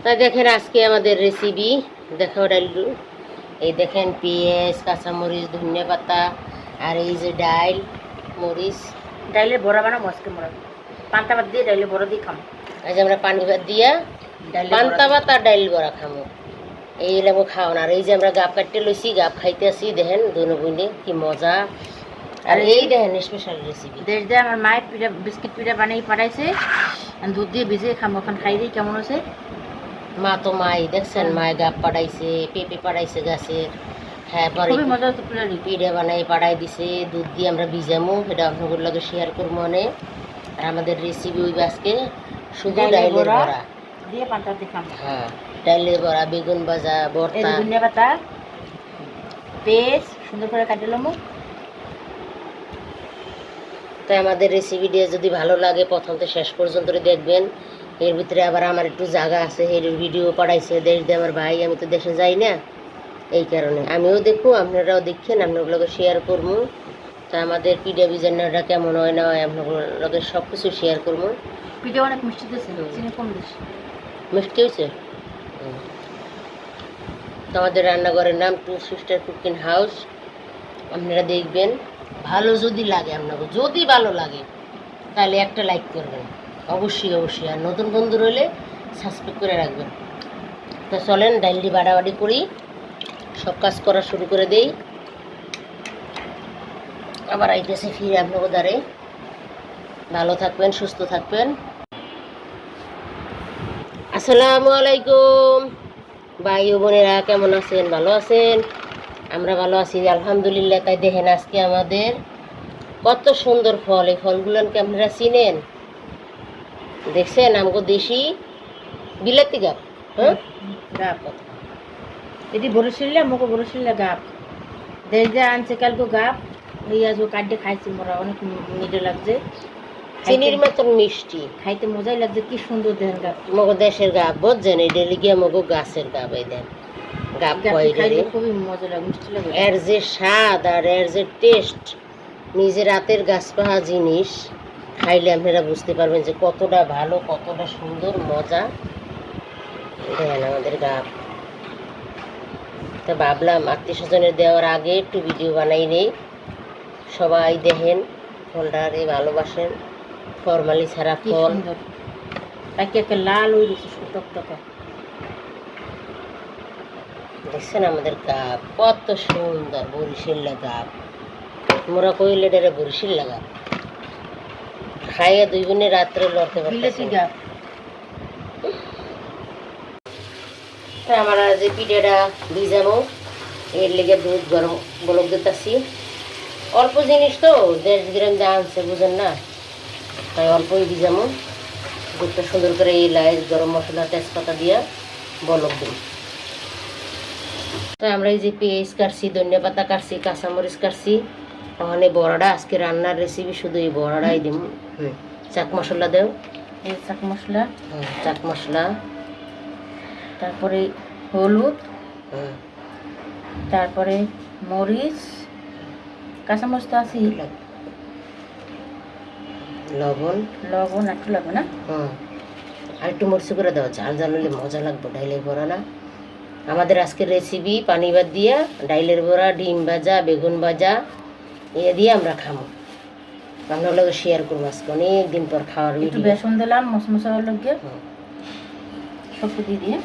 তাই দেখেন আজকে আমাদের রেসিপি দেখো ডাল। এই দেখেন পেঁয়াজ, কাঁচামরিচ, ধনিয়া পাতা আর এই যে ডাল, মরিচ। ডাইলের বড়া বানাবো আজকে মোরা পান্তা ভাত দিয়ে ডাইলের বড়া দিয়ে খাম। এই যে আমরা পানি ভাত দিয়া পান্তা ভাত আর ডাইল বড়া খামো। এই লাগবো খাওয়ান। আর এই যে আমরা গাপ কাটতে লইছি, গাপ খাইতে আসি দেখেন দুনো বইনে কি মজা। আর এই দেখেন স্পেশাল রেসিপি দেশ দিয়ে আমার মায়ের পিঠা বিস্কিট পিঠা বানিয়ে পাঠাইছে, দুধ দিয়ে ভিজিয়ে খাম। ওখান খাই দিই কেমন আছে। মা তো মাই দেখছেন, মায় গাপ পাঠাইছে, পেঁপে পাঠাইছে গাছের। হ্যাঁ, পরে খুবই মজা হতো পিঠা। পিঠা বানাই পাঠাই দিছে, দুধ দিয়ে আমরা ভিজামো, সেটা আপনাদের লগে শেয়ার করবো অনেক। আর আমাদের রেসিপি ওই আজকে শুধু ডাইলের বড়া দিয়ে পান্তা ভাত খাম। হ্যাঁ, ডাইলের বড়া, বেগুন ভাজা, ভর্তা, ধনিয়া পাতা, পেস্ট সুন্দর করে কাটলাম। তাই আমাদের রেসিপিটা যদি ভালো লাগে প্রথম থেকে শেষ পর্যন্ত দেখবেন। এর ভিতরে আবার আমার একটু জায়গা আছে, এর ভিডিও পাঠাইছে দেশ দিয়ে আমার ভাই। আমি তো দেশে যাই না, এই কারণে আমিও দেখবো, আপনারাও দেখছেন, আপনাগুলোকে শেয়ার করবো। তা আমাদের পিঠা বিজান্নাটা কেমন হয় না হয় আপনাগুলোকে সব কিছু শেয়ার করবো। পিঠা অনেক মিষ্টি দিয়েছে, চিনি কম দিয়েছে। মিষ্টি হয়েছে। তো আমাদের রান্নাঘরের নাম টু সিস্টার কুকিং হাউস। আপনারা দেখবেন, ভালো যদি লাগে আপনাকে, যদি ভালো লাগে তাহলে একটা লাইক করবেন অবশ্যই অবশ্যই। আর নতুন বন্ধু রইলে সাবস্ক্রাইব করে রাখবেন। তো চলেন ডাইলটি বাড়াবাড়ি করি, সব কাজ করা শুরু করে দেই। আবার আইতেছে ফিরে আপনাকে দ্বারে। ভালো থাকবেন, সুস্থ থাকবেন। আসসালামু আলাইকুম ভাই ও বোনেরা, কেমন আছেন? ভালো আছেন? আমরা ভালো আছি আলহামদুলিল্লাহ। তাই দেখেন আজকে আমাদের কত সুন্দর ফল। এই ফলগুলোকে আপনারা চিনেন? দেখছেন আমগো দেশি বিলাতি গাপ। হ্যাঁ, গাপ এটি বরিশাল্লা মোকে বরিশাল্লা গাপ দেশ দিয়ে আনছে কালকে গাপ। এই আজ কাটে খাইছি মোরা, অনেক মিঠে লাগছে, চিনির মতন মিষ্টি, খাইতে মজাই লাগছে। কি সুন্দর দেখেন গাপ, মগো দেশের গাপ বুঝছেন? এই ডেলি গিয়ে মগো গাছের গাপ। এই দেন গাপ খাইতে খুবই মজা লাগে, মিষ্টি লাগে। এর যে স্বাদ আর এর যে টেস্ট, নিজের রাতের গাছ পাহা জিনিস খাইলে আপনারা বুঝতে পারবেন যে কতটা ভালো, কতটা সুন্দর মজা। দেখেন আমাদের গাপ। তো ভাবলাম আত্মীয় স্বজনের দেওয়ার আগে একটু ভিডিও বানাই নেই। সবাই দেখেন ফলটারে ভালোবাসেন, ফরমালি ছাড়া ফল। তাকে একটা লাল হয়ে গেছে টকটকা। দেখছেন আমাদের গাপ কত সুন্দর, বরিশাল্লা গাপ। মোরা কইলে ডেরে বরিশাল্লা গাপ খাইয়ে দুই বোনে রাত্রে লড়তে পারতেছি। আমার যে পিঠাটা ভিজাবো, এর লেগে দুধ গরম বলক দিতেছি। অল্প জিনিস তো, 1.5 গ্রাম দিয়ে আনছে, বুঝেন না? তাই অল্পই ভিজাবো। দুধটা সুন্দর করে এলাচ, গরম মশলা, তেজপাতা দিয়ে বলক দিই। তাই আমরা এই যে পেঁয়াজ কাটছি, ধনিয়া পাতা কাটছি, কাঁচামরিচ কাটছি। ওখানে বড়াটা আজকে রান্নার রেসিপি শুধু এই বড়াটাই দিম। চাক মশলা দেও, এই চাক মশলা, চাক মশলা, তারপরে হলুদ, তারপরে মরিচ, কাঁচামরিচ তো আছে, লবণ, লবণ একটু লাগবে না? আর একটু মরিচ করে দেওয়া, ঝাল ঝাল হলে মজা লাগবে ডাইলের বড়া না? আমাদের আজকের রেসিপি পানি ভাত দিয়া ডাইলের বড়া, ডিম ভাজা, বেগুন ভাজা, এ দিয়ে আমরা খাবো। আমরা লোক শেয়ার করবো আজকে, অনেক দিন পর খাওয়ার। একটু বেসন দিলাম মশমশার লগে, সব দিয়ে দিয়ে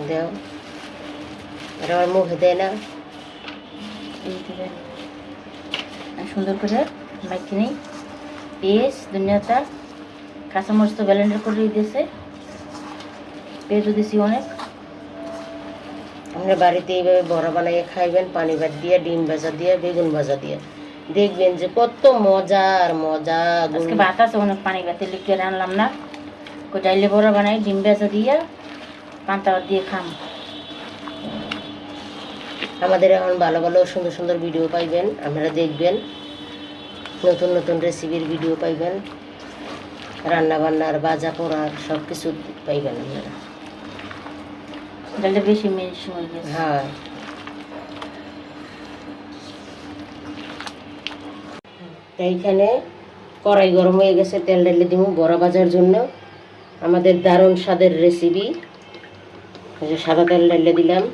দেও। আর আমার মুখে দেয় না, সুন্দর করে মাইকে নেই। পেঁয়াজ, ধনিয়াটা, কাঁচামরিচ তো ব্লেন্ডার করে দিয়েছে, পেঁয়াজও দিয়েছি অনেক। আপনার বাড়িতে এইভাবে বড়া বানাইয়ে খাইবেন, পানি ভাত দিয়ে, ডিম ভাজা দিয়ে, বেগুন ভাজা দিয়ে, দেখবেন যে কত মজা আর মজা। আজকে ভাত আছে অনেক, পানি ভাতে লিখে রানলাম না, ডাইলে বড়া বানাই ডিম ভাজা দিয়ে পান্তা ভাত দিয়ে খাম। আমাদের এখন ভালো ভালো সুন্দর সুন্দর ভিডিও পাইবেন, আপনারা দেখবেন। নতুন নতুন রেসিপির ভিডিও পাইবেন, রান্না বান্নার, বাজা পোড়ার সব কিছু পাইবেন আপনারা। ডালটা বেশি মিষ্টি হয়ে গেছে। হ্যাঁ, এইখানে কড়াই গরম হয়ে গেছে, তেল ঢেলে দিব বড়া ভাজার জন্য। আমাদের দারুণ স্বাদের রেসিপি এই যে সাদা তেল ঢেলে দিলাম,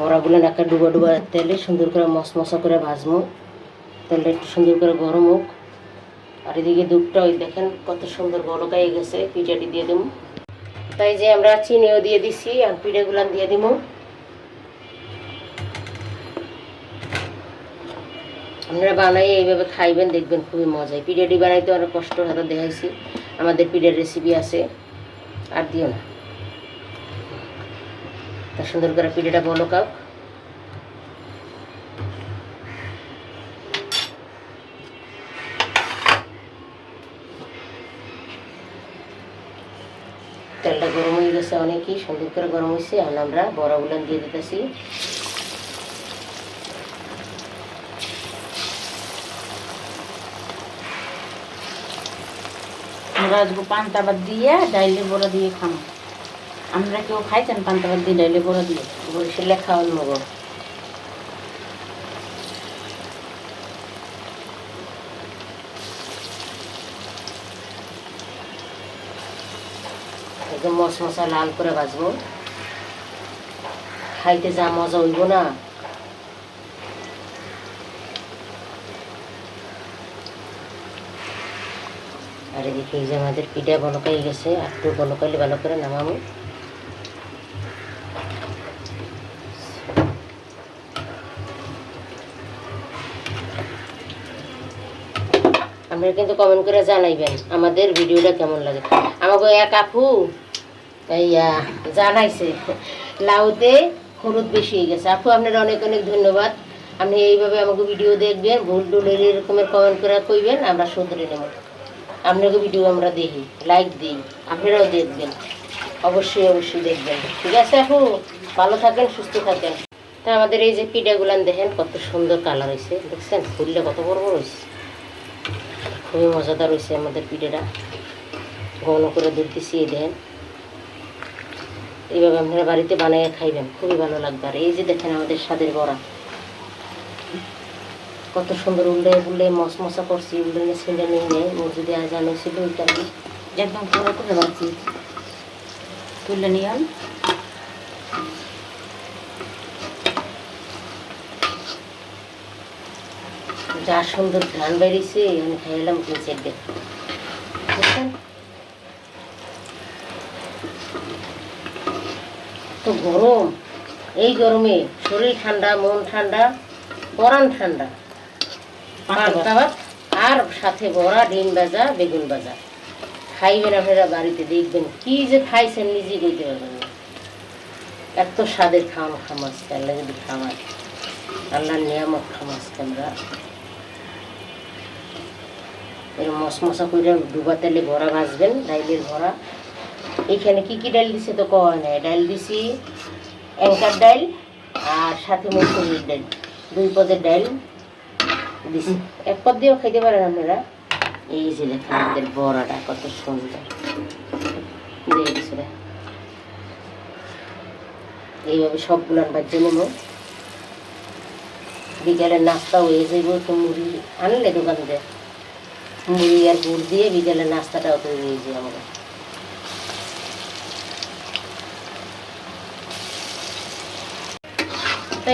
বড়াগুলো একটা ডুবা ডুবা তেলে সুন্দর করে মশমশা করে ভাজবো। তেলটা একটু সুন্দর করে গরম হোক। আর এদিকে দুধটা ওই দেখেন কত সুন্দর বলকাই গেছে, পিঠাটি দিয়ে দেবো। তাই যে আমরা চিনিও দিয়ে দিছি, আর পিঠাগুলো দিয়ে দিব। আপনারা বানাই এইভাবে খাইবেন, দেখবেন খুবই মজাই। পিঠাটি বানাইতে অনেক কষ্ট হাতে দেখাইছি, আমাদের পিঠার রেসিপি আছে, আর দিও না। তা সুন্দর করে পিঠাটা বলকাও। তেলটা গরম হয়ে গেছে, অনেকই সুন্দর করে গরম হয়েছে। এখন আমরা বড়াগুলো দিয়ে দিতেছি। আমরা আজকে পান্তা ভাত দিয়ে ডাইলে বড়া দিয়ে খাবো। আমরা কেউ খাইছেন পান্তা ভাত দিয়ে ডাইলে বড়া দিয়ে? বরিশালে খাওয়ান মগো। একদম মশমশা লাল করে ভাজবো, খাইতে যা মজা হইব না। আর এদিকে এই যে আমাদের পিঠা বলকাই গেছে, আর একটু বলকাইলে ভালো করে নামাবো। আপনারা কিন্তু কমেন্ট করে জানাইবেন আমাদের ভিডিওটা কেমন লাগে। আমাকে এক আপু জানাইছে লাউতে হলুদ বেশি হয়ে গেছে। আপু আপনারা অনেক অনেক ধন্যবাদ। আপনি এইভাবে আমাকে ভিডিও দেখবেন, ভুল টুল এরকমের কমেন্ট করে কইবেন, আমরা শুধরে নেব। আপনাকে ভিডিও আমরা দেখি, লাইক দিই, আপনারাও দেখবেন, অবশ্যই অবশ্যই দেখবেন। ঠিক আছে আপু, ভালো থাকেন, সুস্থ থাকেন। তা আমাদের এই যে পিঠাগুলান দেখেন কত সুন্দর কালার হয়েছে, দেখছেন ফুললে কত বড় বড় হয়েছে, খুবই মজাদার হয়েছে আমাদের পিঠাটা। ঘন করে দুধ দিচ্ছি, এই দেখেন এইভাবে আপনারা বাড়িতে বানিয়ে খাইবেন, খুবই ভালো লাগবে। আর এই যে দেখেন আমাদের স্বাদের বড়া কত সুন্দর উল্লে উল্লে মশমশা করছি, উল্লে ছেলে নিয়ে নেয় মসজিদে আজানো ছিল, ওইটা একদম পুরো করে ভাজি তুলে নিয়ে যা সুন্দর ধান বেরিয়েছে, আমি খাইলাম নিচের দিকে, বুঝছেন? তো গরম, এই গরমে শরীর ঠান্ডা, মন ঠান্ডা, পরান ঠান্ডা। পান্তা ভাত আর সাথে বড়া, ডিম ভাজা, বেগুন ভাজা খাইবেন আপনারা বাড়িতে, দেখবেন কি যে খাইছেন নিজেই কইতে পারবেন না। এত স্বাদের খাওয়া খামাজ আল্লাহ যদি খাওয়ার, আল্লাহর নিয়ামত খামাজ আমরা এর মশমশা করে ডুবা তেলে বড়া ভাজবেন, ডাইলের বড়া। এইখানে কি কি ডাল দিছে তো কওয়া নাই, ডাল দিছি অ্যাঙ্কার ডাল আর সাথে মসুরির ডাল, 2 পদের ডাল দিছি। 1 পদ দিয়েও খাইতে পারেন আপনারা। এই যে দেখেন আমাদের বড়াটা কত সুন্দর দিয়ে দিছে, এইভাবে সবগুলান বাজে নেব। বিকালের নাস্তা হয়ে যাইব। তো মুড়ি আনলে দোকান দিয়ে, মুড়ি আর গুড় দিয়ে বিকালের নাস্তাটাও তৈরি হয়ে যায় আমাদের।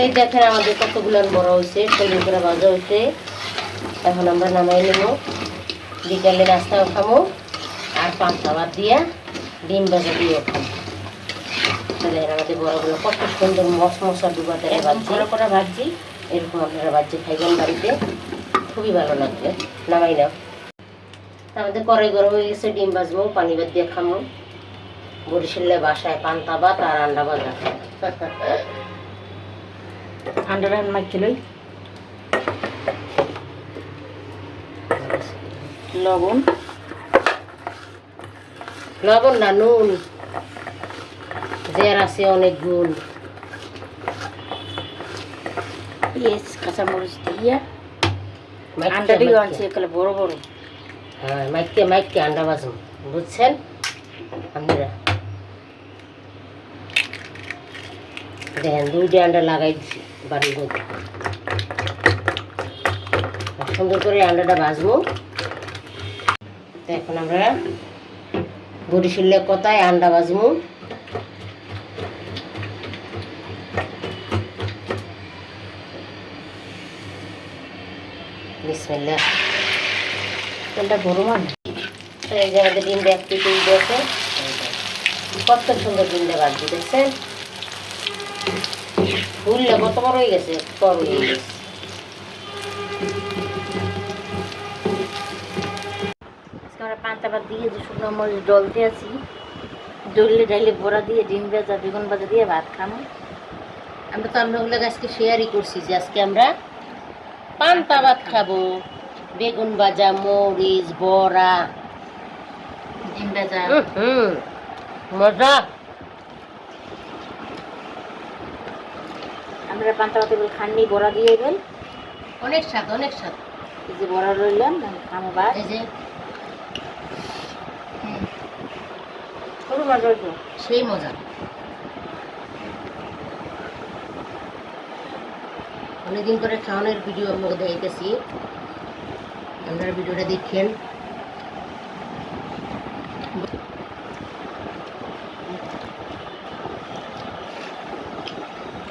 এই দেখেন আমাদের কতগুলো বড় হয়েছে, সুন্দর করে ভাজা হয়েছে। এখন আমরা নামাই নেব, বিকালে নাস্তাও খাবো আর পান্তা ভাত দিয়া ডিম ভাজা দিয়েও খাবো। তাহলে আমাদের বড়গুলো কত সুন্দর মশমশা ডুবা তেলে করে ভাজি, এরকম আপনারা ভাজি খাইবেন বাড়িতে, খুবই ভালো লাগবে। নামাই নাও। আমাদের কড়াই গরম হয়ে গেছে, ডিম ভাজবো, পানি ভাত দিয়ে খাবো। বরিশালে বাসায় পান্তা ভাত আর আন্ডা ভাজা। আন্ডার মাখিলই লবণ, লবণ না নুন, জের আছে অনেক গুণ। পেঁয়াজ কাঁচামরিচ দিয়ে আন্ডা দিয়ে আনছি এগুলো বড় বড়। হ্যাঁ, মাইকে মাইকে আন্ডা ভাজবো, বুঝছেন আপনারা। দেখেন 2টা আন্ডা লাগাই দিচ্ছি বাড়ির মধ্যে। সুন্দর করে আন্ডাটা ভাজবো। তো এখন আমরা বরিশালে কথায় আন্ডা ভাজবো। বিসমিল্লাহ। তেলটা গরম হয় না। এই যে আমাদের ডিমটা একটু তুলতে আছে, কত সুন্দর ডিমটা বাজছে দেখছেন, ফুলটা কত বড় হয়ে গেছে, টক হয়ে গেছে। আজকে আমরা পান্তা ভাত দিয়ে যে শুকনো মরিচ ডলতে আছি, ডললে ডাইলে বড়া দিয়ে ডিম ভাজা বেগুন ভাজা দিয়ে ভাত খামো। আমরা তো আপনাগুলো আজকে শেয়ারই করছি যে আজকে আমরা পান্তা ভাত খাবো, বেগুন ভাজা, মরিচ, বড়া, ডিম ভাজা। মজা। আমরা পান্তা ভাতে বলে খাননি বড়া দিয়ে এবেন, অনেক স্বাদ, অনেক স্বাদ। এই যে বড়া রইলাম আমি খামো ভাত। এই যে খুবই মজা হইতো। সেই মজা। অনেকদিন করে খাওয়ানোর ভিডিও আপনাকে দেখাইতেছি, আপনারা ভিডিওটা দেখেন।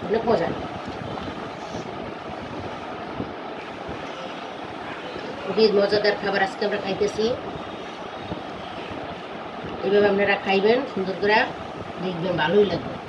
অনেক মজা। খুবই মজাদার খাবার আজকে আমরা খাইতেছি। এইভাবে আপনারা খাইবেন সুন্দর করে, দেখবেন ভালোই লাগবে।